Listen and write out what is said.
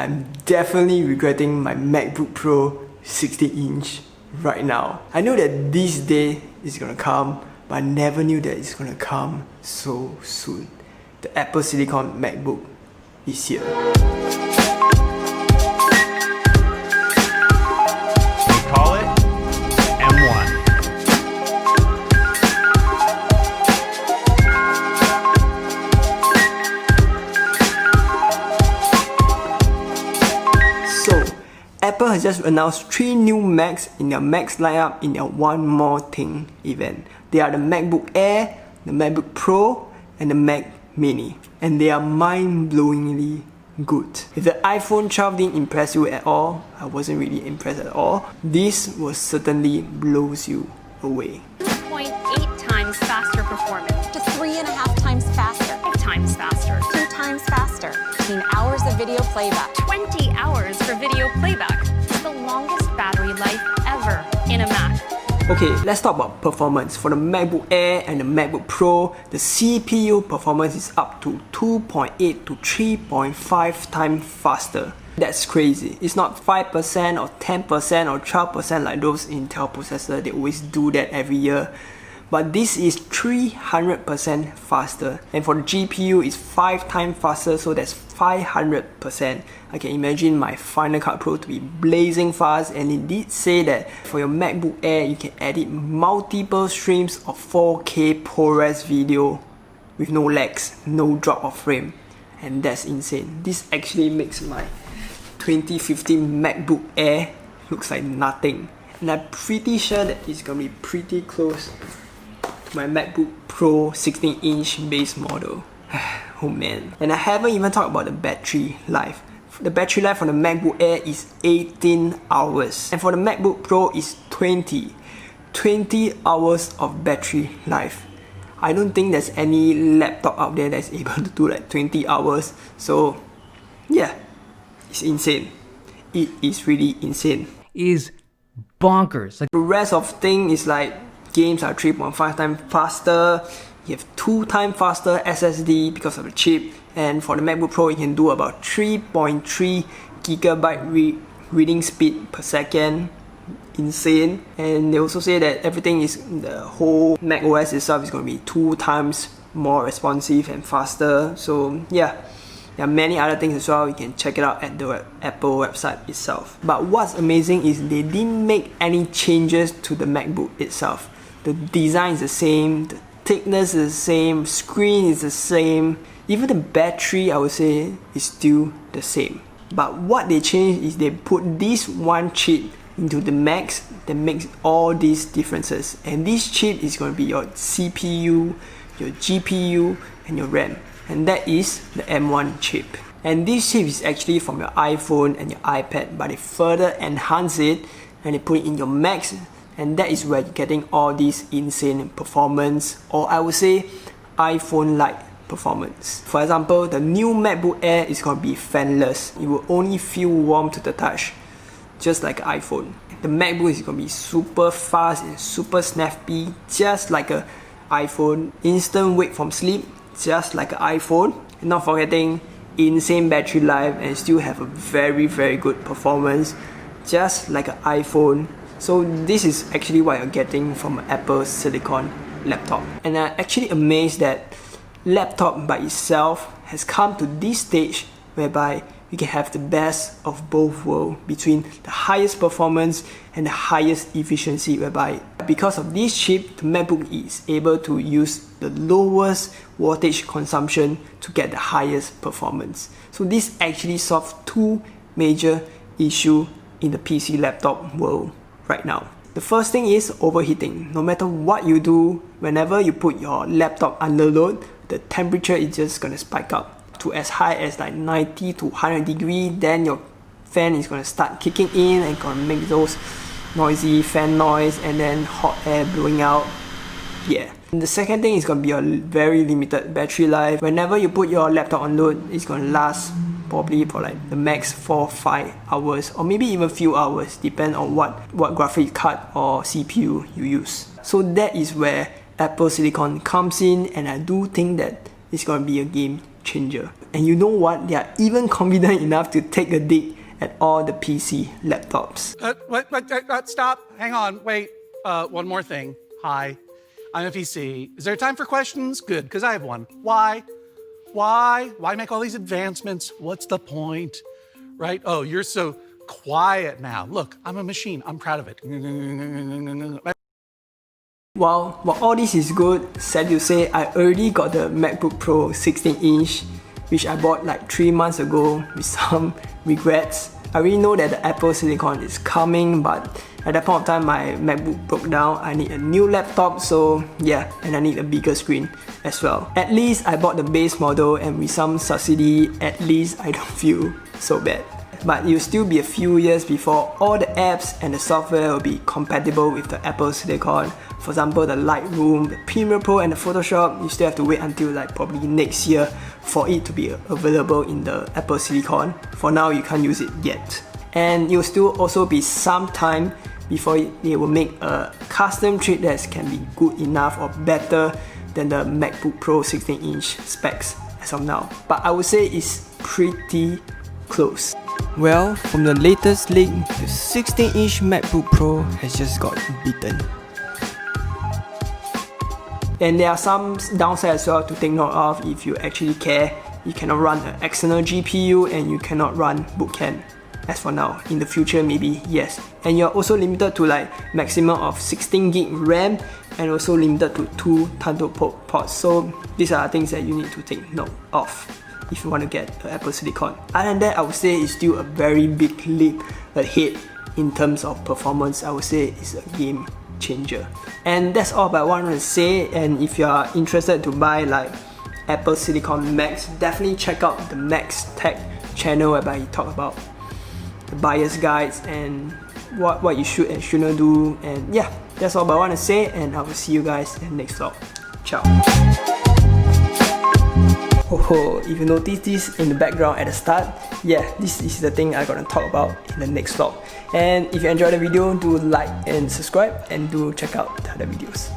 I'm definitely regretting my MacBook Pro 16-inch right now. I know that this day is gonna come, but I never knew that it's gonna come so soon. The Apple Silicon Macbook is here. We call it M1. So, Apple has just announced 3 new Macs in their Macs lineup in their One More Thing event. They are the MacBook Air, the MacBook Pro, and the Mac Mini. And they are mind-blowingly good. If the iPhone 12 didn't impress you at all, I wasn't really impressed at all, this will certainly blows you away. 2.8 times faster performance. To 3.5 times faster. 5 times faster. 2 times faster. 15 hours of video playback. 20 hours for video playback. It's the longest battery life ever in a Mac. Okay, let's talk about performance. For the MacBook Air and the MacBook Pro, the CPU performance is up to 2.8 to 3.5 times faster. That's crazy. It's not 5% or 10% or 12% like those Intel processors. They always do that every year. But this is 300% faster. And for the GPU, it's 5 times faster, so that's 500%. I can imagine my Final Cut Pro to be blazing fast, and it did say that for your MacBook Air, you can edit multiple streams of 4K ProRes video with no lags, no drop of frame. And that's insane. This actually makes my 2015 MacBook Air looks like nothing. And I'm pretty sure that it's gonna be pretty close to my MacBook Pro 16-inch base model. Oh man. And I haven't even talked about the battery life. The battery life for the MacBook Air is 18 hours. And for the MacBook Pro is 20 hours of battery life. I don't think there's any laptop out there that's able to do like 20 hours. So yeah, it's insane. It is really insane. Is bonkers. The rest of thing is like games are 3.5 times faster. You have 2 times faster SSD because of the chip, and for the MacBook Pro you can do about 3.3 gigabyte reading speed per second. Insane. And they also say that everything is, the whole Mac OS itself is going to be 2 times more responsive and faster. So yeah, there are many other things as well. You can check it out at the Apple website itself. But what's amazing is they didn't make any changes to the MacBook itself. The design is the same, the thickness is the same, screen is the same, even the battery I would say is still the same. But what they changed is they put this one chip into the Macs that makes all these differences. And this chip is going to be your CPU, your GPU, and your RAM. And that is the M1 chip. And this chip is actually from your iPhone and your iPad, but they further enhance it and they put it in your Macs. And that is where you're getting all this insane performance, or I would say iPhone-like performance. For example, the new MacBook Air is going to be fanless. It will only feel warm to the touch, just like an iPhone. The MacBook is going to be super fast and super snappy, just like an iPhone. Instant wake from sleep, just like an iPhone. And not forgetting insane battery life, and still have a very good performance, just like an iPhone. So this is actually what you're getting from an Apple Silicon laptop. And I'm actually amazed that laptop by itself has come to this stage whereby you can have the best of both worlds, between the highest performance and the highest efficiency, whereby because of this chip, the MacBook is able to use the lowest wattage consumption to get the highest performance. So this actually solves 2 major issues in the PC laptop world right now. The first thing is overheating. No matter what you do, whenever you put your laptop under load, the temperature is just gonna spike up to as high as like 90 to 100 degrees. Then your fan is gonna start kicking in and gonna make those noisy fan noise, and then hot air blowing out. Yeah. And the second thing is gonna be a very limited battery life. Whenever you put your laptop on load, it's gonna last probably for like the max 4-5 hours, or maybe even few hours, depend on what graphics card or CPU you use. So that is where Apple Silicon comes in, and I do think that it's gonna be a game changer. And you know what? They are even confident enough to take a dig at all the PC laptops. Stop. Hang on. Wait. One more thing. Hi. I'm a PC. Is there time for questions? Good, because I have one. Why? Why make all these advancements? What's the point? Right? Oh, you're so quiet now. Look, I'm a machine. I'm proud of it. While all this is good, sad to say, I already got the MacBook Pro 16-inch, which I bought like 3 months ago with some regrets. I already know that the Apple Silicon is coming, but at that point of time my MacBook broke down. I need a new laptop, so yeah, and I need a bigger screen as well. At least I bought the base model, and with some subsidy, at least I don't feel so bad. But it'll still be a few years before all the apps and the software will be compatible with the Apple Silicon. For example, the Lightroom, the Premiere Pro and the Photoshop, you still have to wait until like probably next year for it to be available in the Apple Silicon. For now, you can't use it yet. And it will still also be some time before they will make a custom chip that can be good enough or better than the MacBook Pro 16-inch specs as of now. But I would say it's pretty close. Well, from the latest leak, the 16-inch MacBook Pro has just got beaten. And there are some downsides as well to take note of if you actually care. You cannot run an external GPU and you cannot run bootcamp. As for now, in the future maybe yes. And you're also limited to like maximum of 16 gig RAM and also limited to 2 Thunderbolt ports. So these are things that you need to take note of if you want to get the Apple Silicon. Other than that, I would say it's still a very big leap ahead in terms of performance. I would say it's a game changer. And that's all about what I want to say. And if you are interested to buy like Apple Silicon Macs, definitely check out the Macs Tech channel whereby he talk about the buyer's guides and what you should and shouldn't do. And yeah, that's all about what I want to say, and I will see you guys in the next vlog. Ciao. Oh, if you notice this in the background at the start, yeah, this is the thing I'm gonna talk about in the next vlog. And if you enjoyed the video, do like and subscribe, and do check out the other videos.